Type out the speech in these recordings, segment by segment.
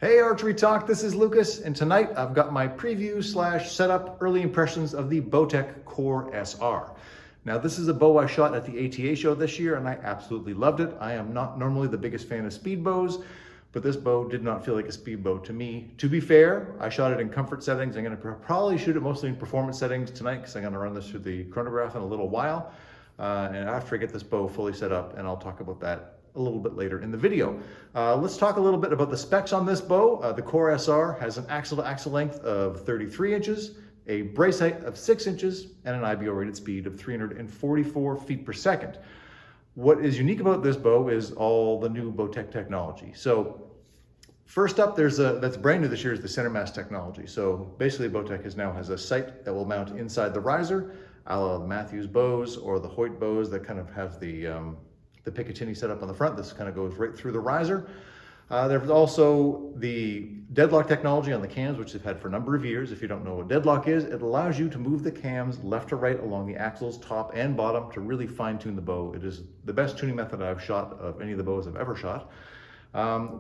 Hey Archery Talk, this is Lucas, and tonight I've got my preview / setup early impressions of the Bowtech Core SR. Now this is a bow I shot at the ATA show this year and I absolutely loved it. I am not normally the biggest fan of speed bows, but this bow did not feel like a speed bow to me. To be fair, I shot it in comfort settings. I'm gonna probably shoot it mostly in performance settings tonight because I'm gonna run this through the chronograph in a little while. And after I get this bow fully set up, and I'll talk about that a little bit later in the video. Let's talk a little bit about the specs on this bow. The Core SR has an axle to axle length of 33 inches, a brace height of 6 inches, and an IBO rated speed of 344 feet per second. What is unique about this bow is all the new Bowtech technology. So first up, that's brand new this year, is the center mass technology. So basically Bowtech now has a sight that will mount inside the riser, a la Matthews bows or the Hoyt bows that kind of have the Picatinny set up on the front. This kind of goes right through the riser. There's also the deadlock technology on the cams, which they've had for a number of years. If you don't know what deadlock is, it allows you to move the cams left to right along the axles, top and bottom, to really fine tune the bow. It is the best tuning method I've shot of any of the bows I've ever shot.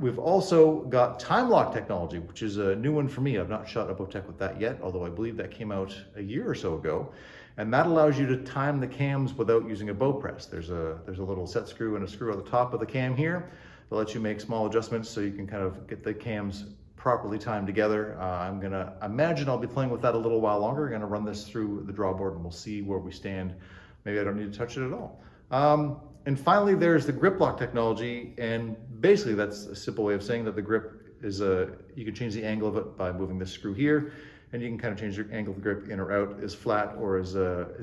We've also got time lock technology, which is a new one for me. I've not shot a Bowtech with that yet, although I believe that came out a year or so ago. And that allows you to time the cams without using a bow press. There's a little set screw and a screw at the top of the cam here that lets you make small adjustments so you can kind of get the cams properly timed together. I'm gonna imagine I'll be playing with that a little while longer. I'm gonna run this through the drawboard and we'll see where we stand. Maybe I don't need to touch it at all. And finally, there's the grip lock technology, and basically that's a simple way of saying that the grip is you can change the angle of it by moving this screw here, and you can kind of change your angle of the grip in or out, as flat or as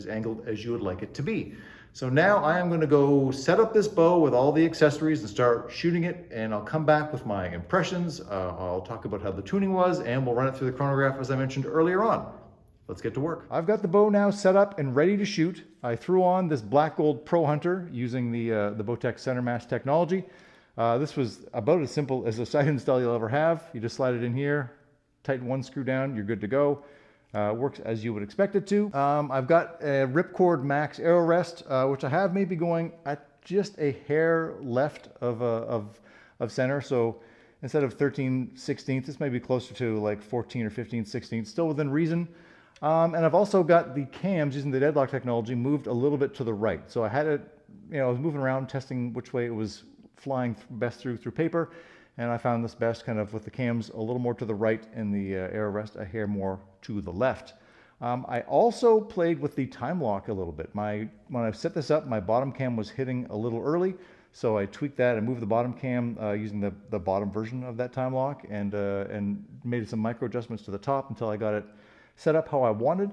angled as you would like it to be. So now I am going to go set up this bow with all the accessories and start shooting it, and I'll come back with my impressions. I'll talk about how the tuning was, and we'll run it through the chronograph as I mentioned earlier on. Let's get to work. I've got the bow now set up and ready to shoot. I threw on this Black Gold Pro Hunter using the Bowtech center mass technology. This was about as simple as a sight install you'll ever have. You just slide it in here, tighten one screw down, you're good to go. Works as you would expect it to. I've got a Ripcord Max arrow rest, which I have maybe going at just a hair left of center. So instead of 13/16, this may be closer to like 14 or 15/16, still within reason. And I've also got the cams using the deadlock technology moved a little bit to the right. So I had it, I was moving around testing which way it was flying best through paper. And I found this best kind of with the cams a little more to the right and the arrow rest a hair more to the left. I also played with the time lock a little bit. When I set this up, my bottom cam was hitting a little early. So I tweaked that and moved the bottom cam using the bottom version of that time lock and made some micro adjustments to the top until I got it set up how I wanted.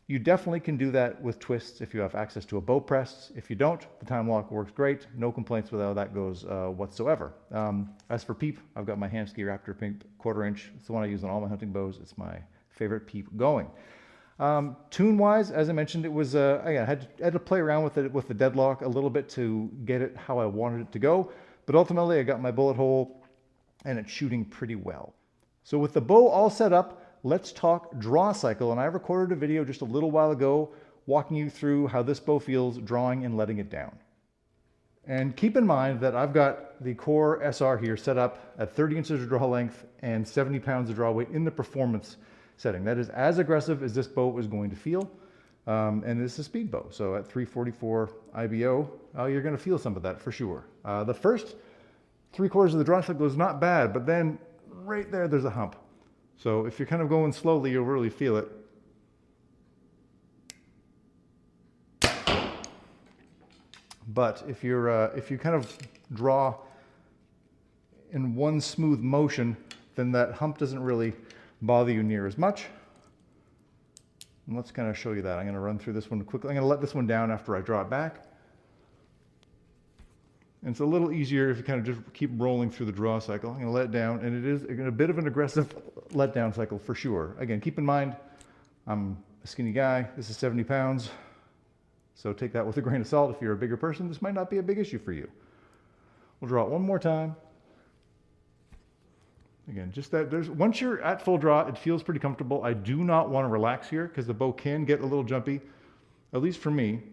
You definitely can do that with twists if you have access to a bow press. If you don't, the time lock works great. No complaints with how that goes whatsoever. As for peep, I've got my Hamsky Raptor Pink 1/4 inch. It's the one I use on all my hunting bows. It's my favorite peep going. Tune-wise, as I mentioned, it was I had to play around with it with the deadlock a little bit to get it how I wanted it to go. But ultimately, I got my bullet hole, and it's shooting pretty well. So with the bow all set up, let's talk draw cycle. And I recorded a video just a little while ago walking you through how this bow feels drawing and letting it down. And keep in mind that I've got the Core SR here set up at 30 inches of draw length and 70 pounds of draw weight in the performance setting. That is as aggressive as this bow is going to feel. And this is a speed bow. So at 344 IBO, you're going to feel some of that for sure. The first 3/4 of the draw cycle is not bad, but then right there's a hump. So if you're kind of going slowly, you'll really feel it. But if you kind of draw in one smooth motion, then that hump doesn't really bother you near as much. And let's kind of show you that. I'm going to run through this one quickly. I'm going to let this one down after I draw it back. And it's a little easier if you kind of just keep rolling through the draw cycle. I'm going to let it down, and it is a bit of an aggressive letdown cycle for sure. Again, keep in mind, I'm a skinny guy. This is 70 pounds. So take that with a grain of salt. If you're a bigger person, this might not be a big issue for you. We'll draw it one more time. Again, just that once you're at full draw, it feels pretty comfortable. I do not want to relax here because the bow can get a little jumpy, at least for me.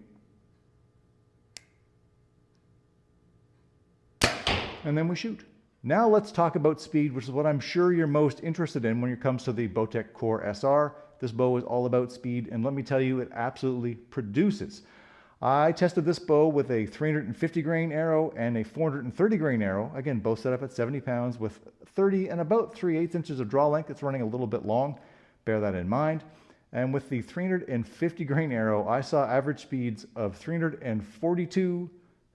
And then we shoot. Now let's talk about speed, which is what I'm sure you're most interested in when it comes to the Bowtech Core SR. This bow is all about speed, and let me tell you, it absolutely produces. I tested this bow with a 350 grain arrow and a 430 grain arrow. Again, both set up at 70 pounds with 30 and about 3/8 inches of draw length. It's running a little bit long. Bear that in mind. And with the 350 grain arrow, I saw average speeds of 342,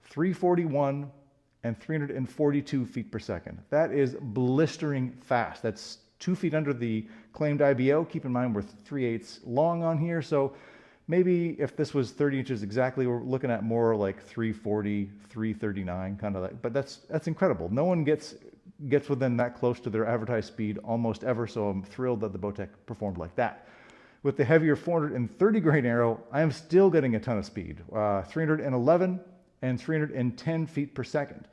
341, and 342 feet per second. That is blistering fast. That's 2 feet under the claimed IBO. Keep in mind we're 3/8 long on here, so maybe if this was 30 inches exactly, we're looking at more like 340, 339, kind of like, but that's incredible. No one gets within that close to their advertised speed almost ever, so I'm thrilled that the Bowtech performed like that. With the heavier 430 grain arrow, I am still getting a ton of speed, 311 and 310 feet per second.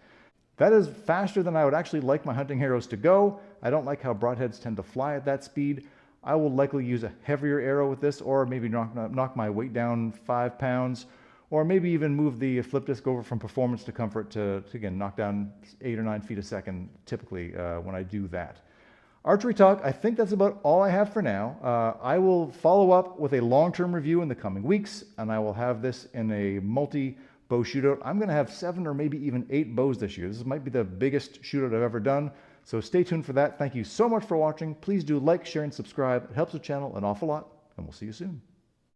That is faster than I would actually like my hunting arrows to go. I don't like how broadheads tend to fly at that speed. I will likely use a heavier arrow with this, or maybe knock my weight down 5 pounds, or maybe even move the flip disc over from performance to comfort to again, knock down 8 or 9 feet a second typically when I do that. Archery Talk, I think that's about all I have for now. I will follow up with a long-term review in the coming weeks, and I will have this in a multi-bow shootout. I'm going to have 7 or maybe even 8 bows this year. This might be the biggest shootout I've ever done, so stay tuned for that. Thank you so much for watching. Please do like, share, and subscribe. It helps the channel an awful lot, and we'll see you soon.